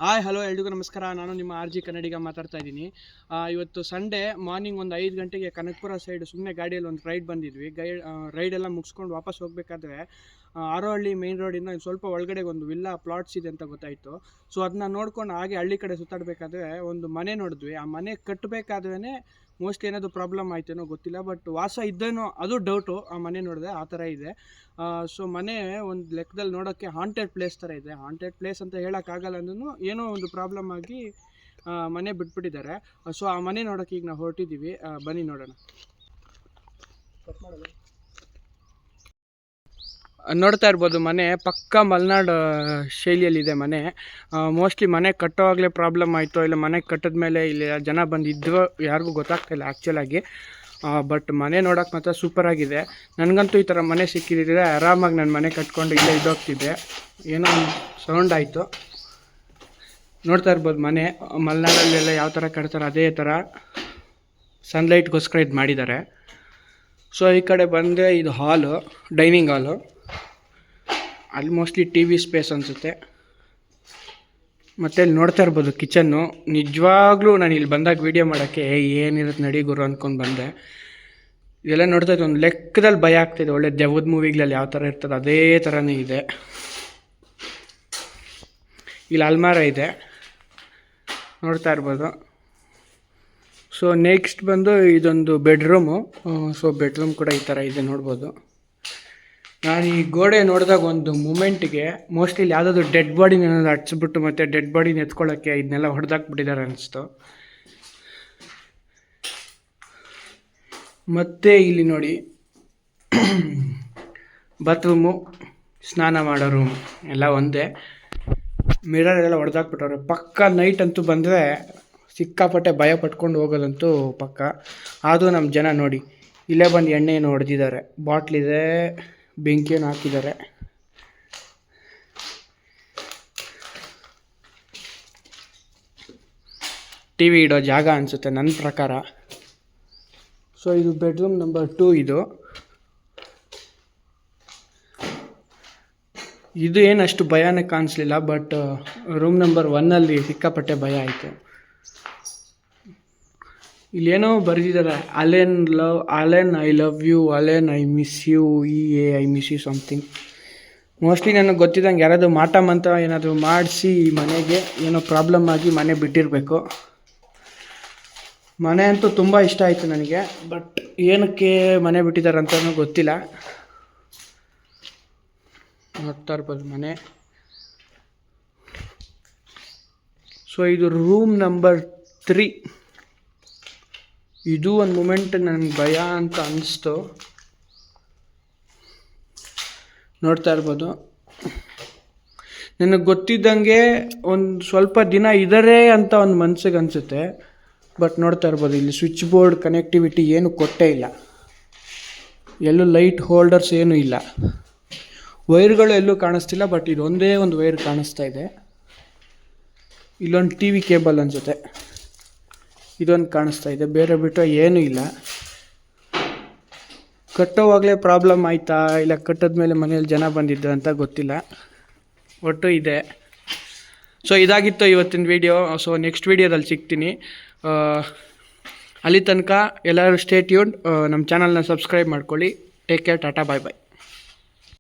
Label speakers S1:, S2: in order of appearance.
S1: Hi hello ಎಲ್ರಿಗೂ ನಮಸ್ಕಾರ. ನಾನು ನಿಮ್ಮ RG ಕನ್ನಡಿಗ ಮಾತಾಡ್ತಾ ಇದ್ದೀನಿ. ಇವತ್ತು ಸಂಡೇ ಮಾರ್ನಿಂಗ್ ಒಂದು 5 ಗಂಟೆಗೆ ಕನಕಪುರ ಸೈಡ್ ಸುಮ್ಮನೆ ಗಾಡಿಯಲ್ಲಿ ಒಂದು ರೈಡ್ ಬಂದಿದ್ವಿ. ರೈಡೆಲ್ಲ ಮುಗಿಸ್ಕೊಂಡು ವಾಪಸ್ ಹೋಗಬೇಕಾದ್ರೆ ಆರೋಹಳ್ಳಿ ಮೇನ್ ರೋಡಿಂದ ಸ್ವಲ್ಪ ಒಳಗಡೆ ಒಂದು ವಿಲ್ಲಾ ಪ್ಲಾಟ್ಸ್ ಇದೆ ಅಂತ ಗೊತ್ತಾಯಿತು. ಸೊ ಅದನ್ನ ನೋಡ್ಕೊಂಡು ಹಾಗೆ ಹಳ್ಳಿ ಕಡೆ ಸುತ್ತಾಡಬೇಕಾದ್ರೆ ಒಂದು ಮನೆ ನೋಡಿದ್ವಿ. ಆ ಮನೆ ಕಟ್ಟಬೇಕಾದ್ರೇ ಮೋಸ್ಟ್ಲಿ ಏನಾದರೂ ಪ್ರಾಬ್ಲಮ್ ಆಯ್ತೇನೋ ಗೊತ್ತಿಲ್ಲ, ಬಟ್ ವಾಸ ಇದ್ದೇನೋ ಅದು ಡೌಟು. ಆ ಮನೆ ನೋಡಿದೆ ಆ ಥರ ಇದೆ. ಸೊ ಮನೆ ಒಂದು ಲೆಕ್ಕದಲ್ಲಿ ನೋಡೋಕ್ಕೆ ಹಾಂಟೆಡ್ ಪ್ಲೇಸ್ ಥರ ಇದೆ. ಹಾಂಟೆಡ್ ಪ್ಲೇಸ್ ಅಂತ ಹೇಳೋಕ್ಕಾಗಲ್ಲ ಅಂದ್ರೂ ಏನೋ ಒಂದು ಪ್ರಾಬ್ಲಮ್ ಆಗಿ ಮನೆ ಬಿಟ್ಬಿಟ್ಟಿದ್ದಾರೆ. ಸೊ ಆ ಮನೆ ನೋಡೋಕ್ಕೆ ಈಗ ನಾವು ಹೊರಟಿದ್ದೀವಿ. ಬನ್ನಿ ನೋಡೋಣ. ನೋಡ್ತಾ ಇರ್ಬೋದು, ಮನೆ ಪಕ್ಕ ಮಲೆನಾಡು ಶೈಲಿಯಲ್ಲಿದೆ ಮನೆ. ಮೋಸ್ಟ್ಲಿ ಮನೆ ಕಟ್ಟೋವಾಗಲೇ ಪ್ರಾಬ್ಲಮ್ ಆಯಿತು, ಇಲ್ಲ ಮನೆ ಕಟ್ಟಿದ ಮೇಲೆ ಇಲ್ಲಿ ಜನ ಬಂದಿದ್ದು ಯಾರಿಗೂ ಗೊತ್ತಾಗ್ತಾಯಿಲ್ಲ ಆ್ಯಕ್ಚುಲಾಗಿ. ಬಟ್ ಮನೆ ನೋಡೋಕೆ ಮಾತ್ರ ಸೂಪರಾಗಿದೆ. ನನಗಂತೂ ಈ ಥರ ಮನೆ ಸಿಕ್ಕಿದ್ರೆ ಆರಾಮಾಗಿ ನಾನು ಮನೆ ಕಟ್ಕೊಂಡು ಇಲ್ಲೇ ಇದ್ದೋಗ್ತಿದ್ದೆ. ಏನೋ ಒಂದು ಸೌಂಡ್ ಆಯಿತು. ನೋಡ್ತಾ ಇರ್ಬೋದು, ಮನೆ ಮಲೆನಾಡಲ್ಲೆಲ್ಲ ಯಾವ ಥರ ಕಟ್ತಾರೆ ಅದೇ ಥರ ಸನ್ಲೈಟ್ಗೋಸ್ಕರ ಇದು ಮಾಡಿದ್ದಾರೆ. ಸೊ ಈ ಕಡೆ ಬಂದರೆ ಇದು ಹಾಲು, ಡೈನಿಂಗ್ ಹಾಲು. ಅಲ್ಲಿ ಮೋಸ್ಟ್ಲಿ TV ಸ್ಪೇಸ್ ಅನಿಸುತ್ತೆ. ಮತ್ತು ಇಲ್ಲಿ ನೋಡ್ತಾ ಇರ್ಬೋದು ಕಿಚನ್ನು. ನಿಜವಾಗ್ಲೂ ನಾನು ಇಲ್ಲಿ ಬಂದಾಗ ವೀಡಿಯೋ ಮಾಡೋಕ್ಕೆ ಏನಿರುತ್ತೆ ನಡಿ ಗುರು ಅಂದ್ಕೊಂಡು ಬಂದೆ. ಇದೆಲ್ಲ ನೋಡ್ತಾ ಇದ್ದು ಒಂದು ಲೆಕ್ಕದಲ್ಲಿ ಭಯ ಆಗ್ತಾಯಿದೆ. ಒಳ್ಳೆ ದೆವ್ವದ ಮೂವಿಗಳಲ್ಲಿ ಯಾವ ಥರ ಇರ್ತದೆ ಅದೇ ಥರನೇ ಇದೆ. ಇಲ್ಲಿ ಅಲ್ಮಾರ ಇದೆ, ನೋಡ್ತಾ ಇರ್ಬೋದು. ಸೊ ನೆಕ್ಸ್ಟ್ ಬಂದು ಇದೊಂದು ಬೆಡ್ರೂಮು. ಸೊ ಬೆಡ್ರೂಮ್ ಕೂಡ ಈ ಥರ ಇದೆ, ನೋಡ್ಬೋದು. ನಾನು ಈ ಗೋಡೆ ನೋಡಿದಾಗ ಒಂದು ಮೂಮೆಂಟಿಗೆ ಮೋಸ್ಟ್ಲಿ ಇಲ್ಲಿ ಯಾವುದಾದ್ರು ಡೆಡ್ ಬಾಡಿನ ಏನಾದ್ರು ಹಚ್ಚಿಬಿಟ್ಟು ಮತ್ತು ಡೆಡ್ ಬಾಡಿನ ಎತ್ಕೊಳ್ಳೋಕ್ಕೆ ಇದನ್ನೆಲ್ಲ ಹೊಡೆದಾಕ್ಬಿಟ್ಟಿದ್ದಾರೆ ಅನಿಸ್ತು. ಮತ್ತು ಇಲ್ಲಿ ನೋಡಿ ಬಾತ್ರೂಮು, ಸ್ನಾನ ಮಾಡೋ ರೂಮು ಎಲ್ಲ ಒಂದೇ. ಮಿರರ್ ಎಲ್ಲ ಹೊಡೆದಾಕ್ಬಿಟ್ಟವ್ರೆ. ಪಕ್ಕ ನೈಟ್ ಅಂತೂ ಬಂದರೆ ಸಿಕ್ಕಾಪಟ್ಟೆ ಭಯ ಪಟ್ಕೊಂಡು ಹೋಗೋದಂತೂ ಪಕ್ಕ. ಅದು ನಮ್ಮ ಜನ ನೋಡಿ ಇಲ್ಲೇ ಬಂದು ಎಣ್ಣೆಯನ್ನು ಹೊಡೆದಿದ್ದಾರೆ, ಬಾಟ್ಲಿದೆ, ಬೆಂಕಿಯನ್ನು ಹಾಕಿದ್ದಾರೆ. TV ಇಡೋ ಜಾಗ ಅನಿಸುತ್ತೆ ನನ್ನ ಪ್ರಕಾರ. ಸೊ ಇದು ಬೆಡ್ರೂಮ್ ನಂಬರ್ 2. ಇದು ಏನಷ್ಟು ಭಯನೇ ಕಾಣಿಸ್ಲಿಲ್ಲ, ಬಟ್ ರೂಮ್ ನಂಬರ್ 1 ಸಿಕ್ಕಾಪಟ್ಟೆ ಭಯ ಆಯಿತು. ಇಲ್ಲೇನೋ ಬರೆದಿದ್ದಾರೆ, Allen I love you, Allen I miss you, I miss you something. Mostly ನನಗೆ ಗೊತ್ತಿದ್ದಂಗೆ ಯಾರಾದರೂ ಮಾಟ ಮಂತ್ರ ಏನಾದರೂ ಮಾಡಿಸಿ ಈ ಮನೆಗೆ ಏನೋ ಪ್ರಾಬ್ಲಮ್ ಆಗಿ ಮನೆ ಬಿಟ್ಟಿರಬೇಕು. ಮನೆ ಅಂತೂ ತುಂಬ ಇಷ್ಟ ಆಯಿತು ನನಗೆ, ಬಟ್ ಏನಕ್ಕೆ ಮನೆ ಬಿಟ್ಟಿದ್ದಾರೆ ಅಂತಲೂ ಗೊತ್ತಿಲ್ಲ. ನೋಡ್ತಾ ಇರ್ಬೋದು ಮನೆ. ಸೊ ಇದು ರೂಮ್ ನಂಬರ್ 3. ಇದು ಒಂದು ಮೂಮೆಂಟ್ ನನಗೆ ಭಯ ಅಂತ ಅನ್ನಿಸ್ತು. ನೋಡ್ತಾ ಇರ್ಬೋದು, ನನಗೆ ಗೊತ್ತಿದ್ದಂಗೆ ಒಂದು ಸ್ವಲ್ಪ ದಿನ ಇದ್ದಾರೆ ಅಂತ ಒಂದು ಮನಸ್ಸಿಗೆ ಅನಿಸುತ್ತೆ. ಬಟ್ ನೋಡ್ತಾ ಇರ್ಬೋದು ಇಲ್ಲಿ ಸ್ವಿಚ್ ಬೋರ್ಡ್ ಕನೆಕ್ಟಿವಿಟಿ ಏನು ಕೊಟ್ಟೇ ಇಲ್ಲ, ಎಲ್ಲೂ ಲೈಟ್ ಹೋಲ್ಡರ್ಸ್ ಏನೂ ಇಲ್ಲ, ವೈರ್ಗಳು ಎಲ್ಲೂ ಕಾಣಿಸ್ತಿಲ್ಲ. ಬಟ್ ಇದೊಂದೇ ಒಂದು ವೈರ್ ಕಾಣಿಸ್ತಾ ಇದೆ. ಇಲ್ಲೊಂದು TV ಕೇಬಲ್ ಅನಿಸುತ್ತೆ, ಇದೊಂದು ಕಾಣಿಸ್ತಾ ಇದೆ. ಬೇರೆ ಬಿಟ್ಟರೆ ಏನೂ ಇಲ್ಲ. ಕಟ್ಟೋವಾಗಲೇ ಪ್ರಾಬ್ಲಮ್ ಆಯಿತಾ ಇಲ್ಲ ಕಟ್ಟಿದ್ಮೇಲೆ ಮನೇಲಿ ಜನ ಬಂದಿದ್ದು ಅಂತ ಗೊತ್ತಿಲ್ಲ, ಒಟ್ಟು ಇದೆ. ಸೊ ಇದಾಗಿತ್ತು ಇವತ್ತಿನ ವೀಡಿಯೋ. ಸೊ ನೆಕ್ಸ್ಟ್ ವೀಡಿಯೋದಲ್ಲಿ ಸಿಗ್ತೀನಿ. ಅಲ್ಲಿ ತನಕ ಎಲ್ಲರೂ ಸ್ಟೇ ಟ್ಯೂನ್ಡ್. ನಮ್ಮ ಚಾನಲ್ನ ಸಬ್ಸ್ಕ್ರೈಬ್ ಮಾಡ್ಕೊಳ್ಳಿ. ಟೇಕ್ ಕೇರ್, ಟಾಟಾ, ಬಾಯ್ ಬಾಯ್.